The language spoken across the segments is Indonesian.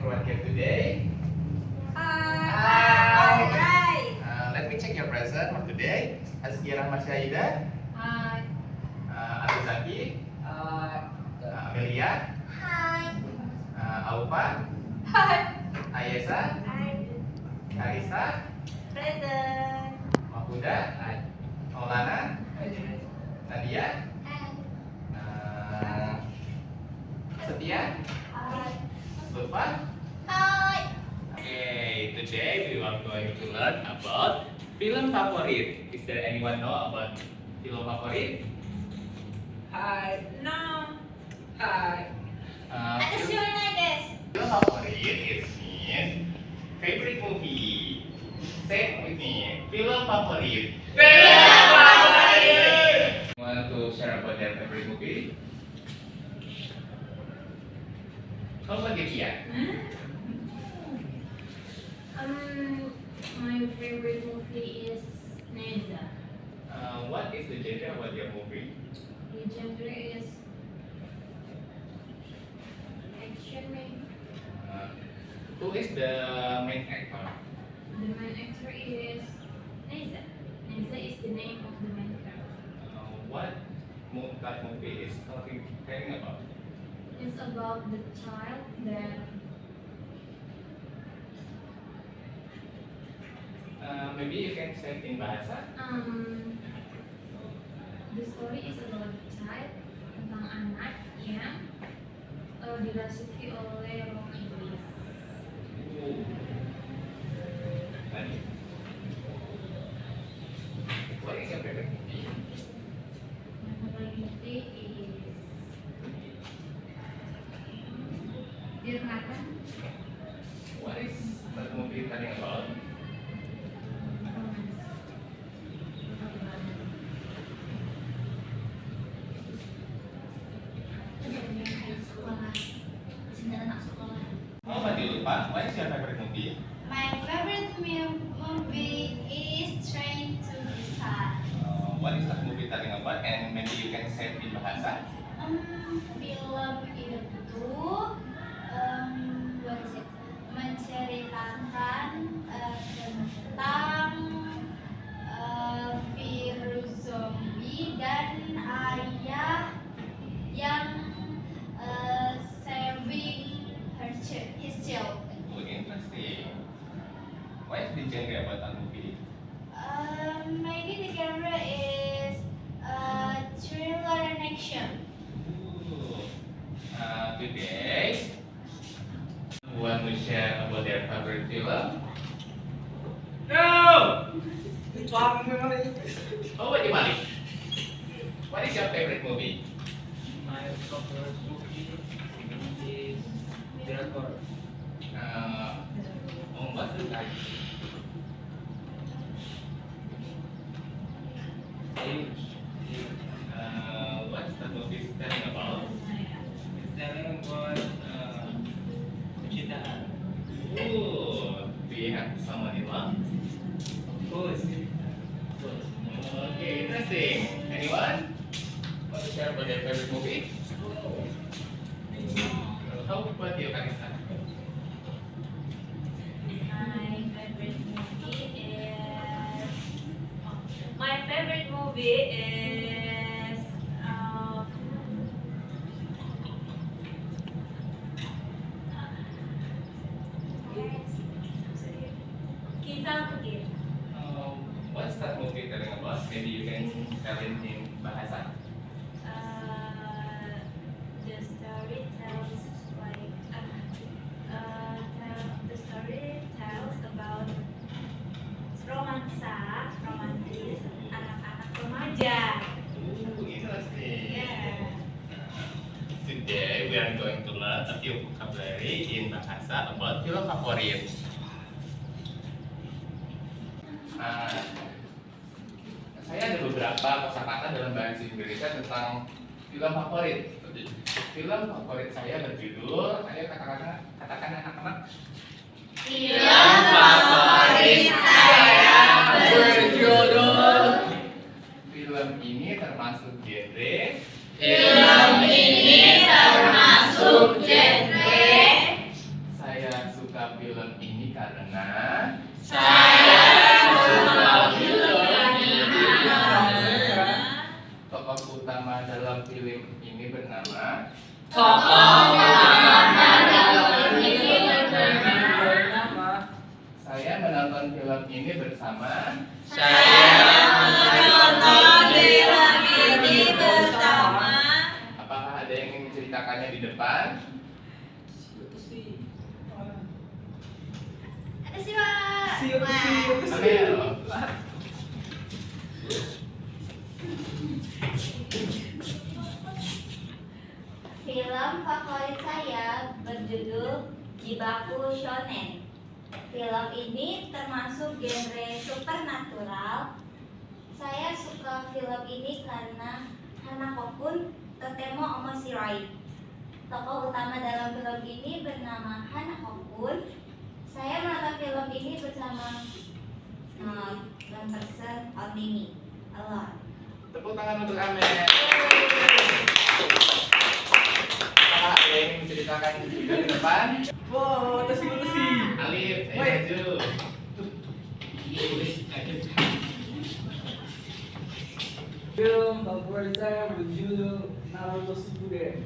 everyone here today. Hi. Hi. Let me check your present for today. Azkira Masyaida. Hi. Abizaki. Hi. Amelia. Hi. Aufa. Hi. Ayesa. Hi. Karisa. Present. Mahfuda. Maulana. Nadia. Hi. Setia. Hi. Lutfa. Hi. Okay, today we are going to learn about film favorit. Is there anyone know about film favorit? Hi. No. Hi. Atas your guys. Film favorit is mean favorite movie. Say it with me. Film favorit. Want to share about their favorite movie? How about you, Kia? My favorite movie is Neza. What is the genre about your movie? The genre is action maybe. Who is the main actor? The main actor is Neza. Neza is the name of the main character. What that movie is telling about? It's about the child that Maybe you can say it in bahasa. the story is about the child tentang anak yang dirasuki oleh roh iblis. Tadi. What is your favorite movie? My favorite movie is Dear Nathan. What is that movie telling about? Romance. Sekolah. Cinta anak sekolah. How about you, Pak? What is your favorite movie? My favorite movie is Train to Busan. What is that movie telling about? And maybe you can say it in bahasa. Film itu what is it? Menceritakan tentang virus zombie dan ayah yang saving his child. Oh, interesting. What is the genre about that movie? Maybe the genre is thriller and action. Today, who want to share about their favorite film? No! Itu apa memang ini? How about you, Malik? What is your favorite movie? My favorite movie is Drakor. What's the title? What's the movie telling about? It's telling about percintaan. Oh, do you have someone in love? Bos. Okay, interesting. Anyone want to share about their favorite movie? How about you, Karisa? My favorite movie is Kisah Bukit. What's that movie telling about? Maybe you can tell it in bahasa. The story tells the story tells about romantis anak-anak remaja. Interesting. Yeah. Today we are going to learn a few vocabulary in bahasa about film favorit. Saya ada beberapa kosakata dalam bahasa Indonesia tentang film favorit. Film favorit saya berjudul, ayo katakan anak-anak. Film favorit saya berjudul. Film ini termasuk genre. Film ini termasuk genre. Saya film ini karena tokoh utama dalam film ini bernama saya menonton film ini bersama apakah ada yang ingin menceritakannya di depan? Ada sih, Pak. Amel. Film favorit saya berjudul Jibaku Shonen. Film ini termasuk genre supernatural. Saya suka film ini karena Hanako-kun totemo omoshiroi. Tokoh utama dalam film ini bernama Hanako-kun. Saya menonton film ini bersama one person only me, alone. Tepuk tangan untuk Amel. Apakah ada yang ingin menceritakan juga di depan? Wow, tesi. Alif, ayo Wait. maju. Film favorit saya berjudul Naruto Shippuden.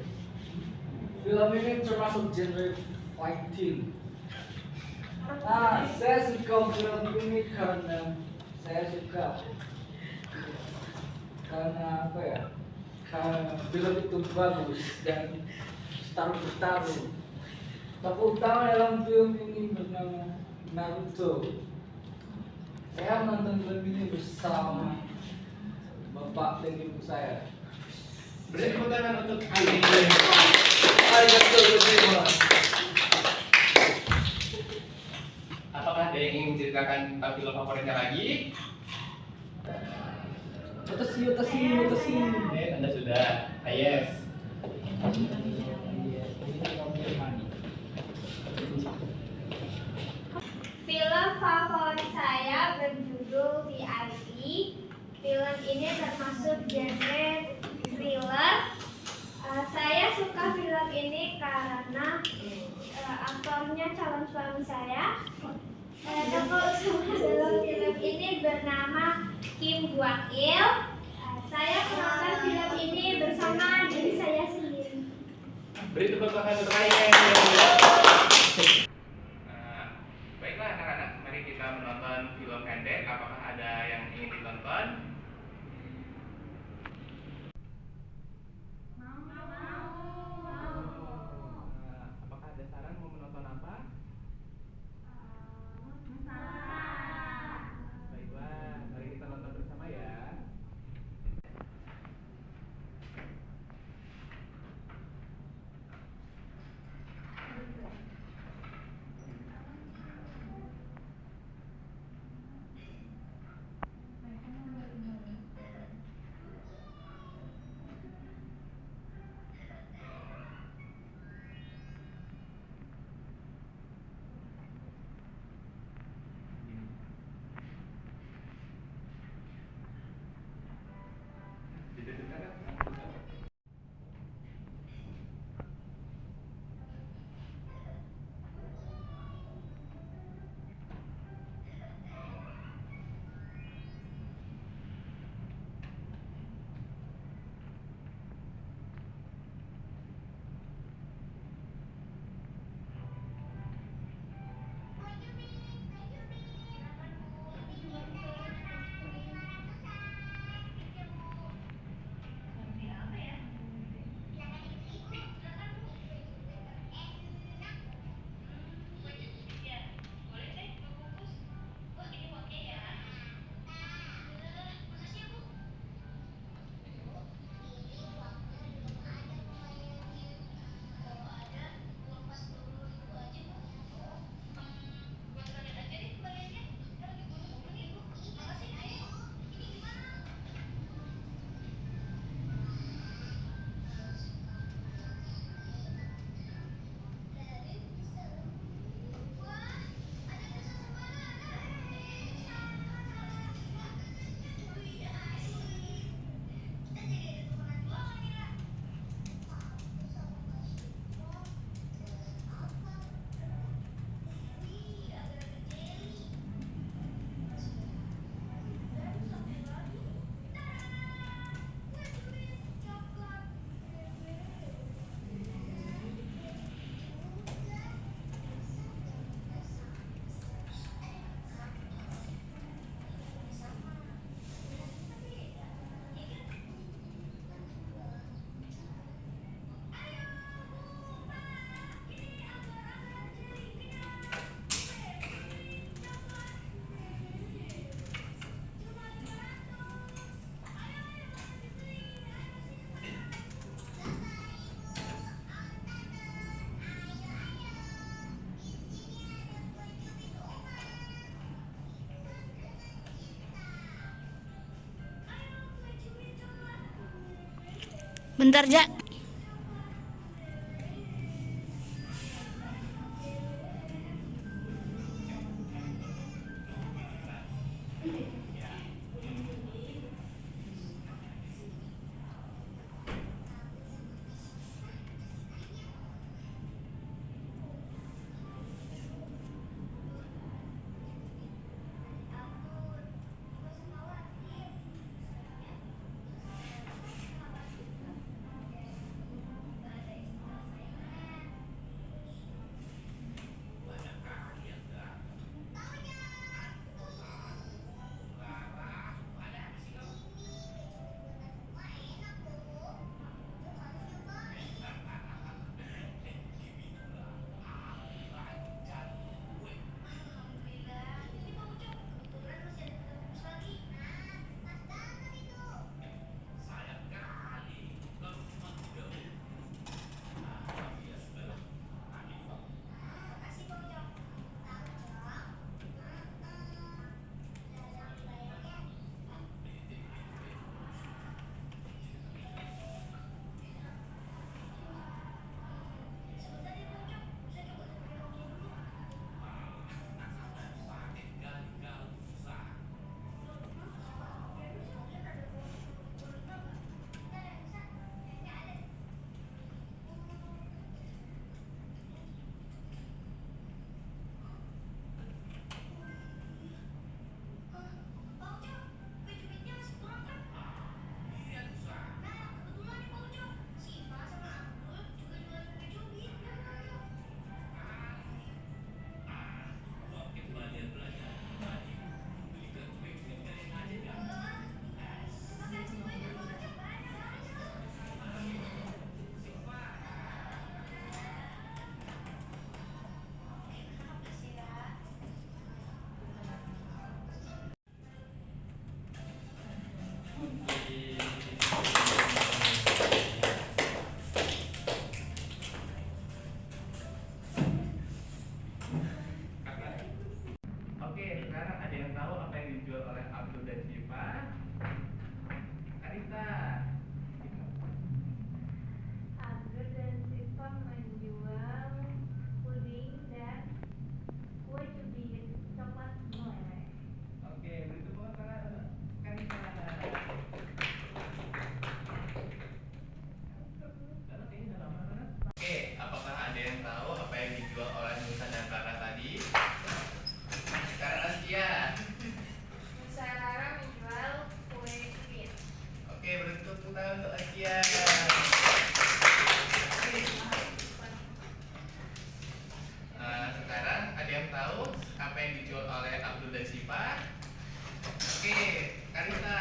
Film ini termasuk genre fighting. Saya suka film ini karena apa ya? Karena film itu bagus dan bertarung. Tokoh utama dalam film ini bernama Naruto. Saya menonton film ini bersama bapak dan ibu saya. Beri tepuk tangan untuk Alif. Apakah ada yang ingin menceritakan tentang film favoritnya lagi? Otasi. Anda sudah. Yes. Film favorit saya berjudul VIP. Film ini termasuk genre thriller. Saya suka film ini karena aktornya calon suami saya. Tokoh utama dalam film ini bernama Kim Kwak Il. Saya menonton film ini bersama diri saya sendiri. Beri tepuk tangan untuk Ayah. Baiklah anak-anak, mari kita menonton film pendek. Apakah ada yang ingin ditonton? Apakah ada saran mau menonton apa? Baiklah, mari kita nonton bersama ya. Bentar, Ja. Oke, sekarang ada yang tahu apa yang dijual oleh Abdul dan Syifa? Karita. Abdul dan Syifa menjual puding dan kue cubit coklat meleleh. Oke, beri tepuk tangan Karita. Oke, apakah ada yang tahu apa yang dijual oleh Nusa dan Rara tadi? Sekarang Askia. Nusa Rara menjual kue cubit. Oke, beri tepuk tangan untuk Askia. Sekarang ada yang tahu apa yang dijual oleh Abdul dan Syifa? Oke, Karita.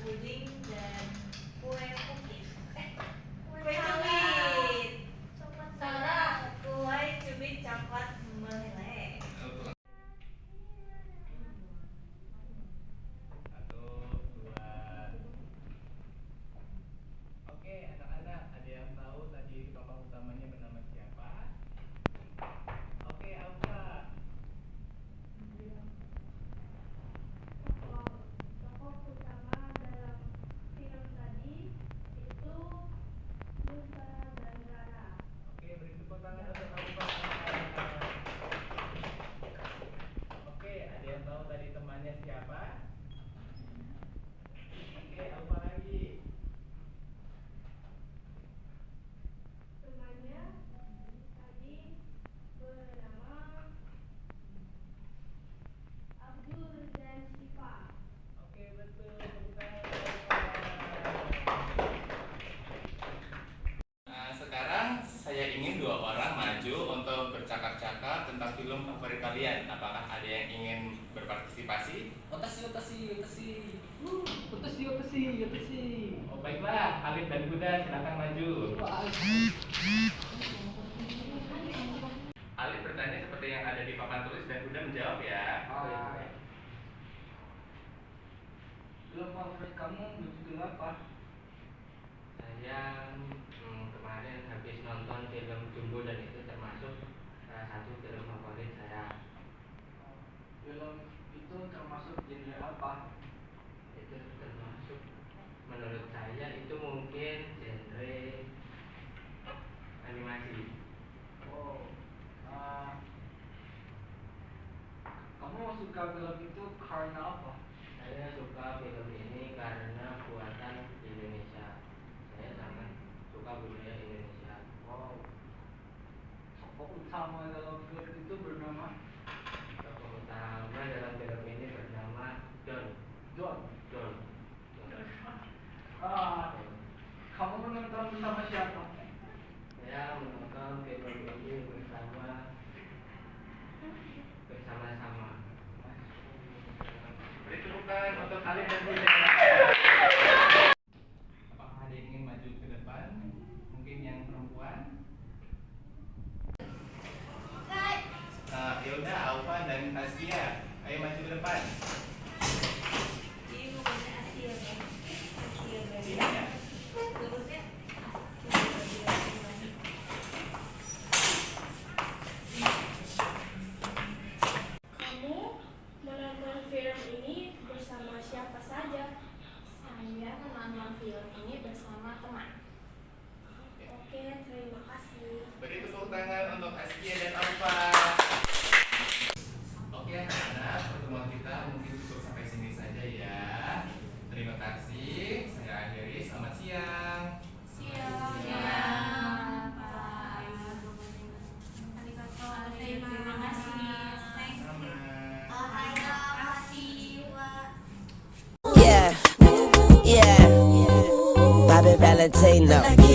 Puding dan kue cookies. Kue Kue salad. cubit. Coklat Salah, kue cubit coklat meleleh. Satu, dua. Oke, anak-anak, ada yang tahu tadi tokoh utamanya bernama siapa? Oke, Alfa. Tokoh utama dalam film tadi itu Nusa dan Rara. Oke, beri tepuk tangan untuk Alfa. Oke, ada yang tahu tadi temannya siapa? Oke, Alfa lagi. Temannya tadi bernama Abdul dan Syifa. Oke, betul. Tepuk tangan. Sekarang saya ingin dua orang maju untuk bercakap-cakap tentang film favorit kalian. Apakah ada yang ingin berpartisipasi? Otasi, otasi, otasi. Otasi, otasi, otasi. Oh baiklah, Khalid dan Huda silakan maju. Khalid bertanya seperti yang ada di papan tulis dan Huda menjawab ya. Film favorit kamu berjudul apa? Saya kemarin habis nonton film Jumbo dan itu termasuk salah satu film favorit saya. Film itu termasuk genre apa? Itu termasuk suka film itu karena apa? Saya suka film ini karena buatan Indonesia. Saya sangat suka budaya Indonesia. Wow. Tokoh utama dalam film itu bernama Tokoh utama dalam film ini bernama John. John. John. Kamu menonton bersama siapa? Saya menonton film ini bersama-sama. Beri tepukan untuk kalian dan Bunda. Apakah ada yang ingin maju ke depan? Mungkin yang perempuan? Ya udah, Alfa dan Taskia, ayo maju ke depan. Ini bukannya Asia kan? Asia kan? Iya. Lurusnya Asia. Kamu menonton film ini bersama siapa saja? Saya menonton film ini bersama teman. Oke, terima kasih. Beri tepuk tangan untuk Taskia dan Alfa. Oke anak-anak, pertemuan kita mungkin cukup sampai sini saja ya. Terima kasih, saya akhiri, selamat siang. Siap. Terima kasih. Sama. Yeah, yeah. Bobby Valentino.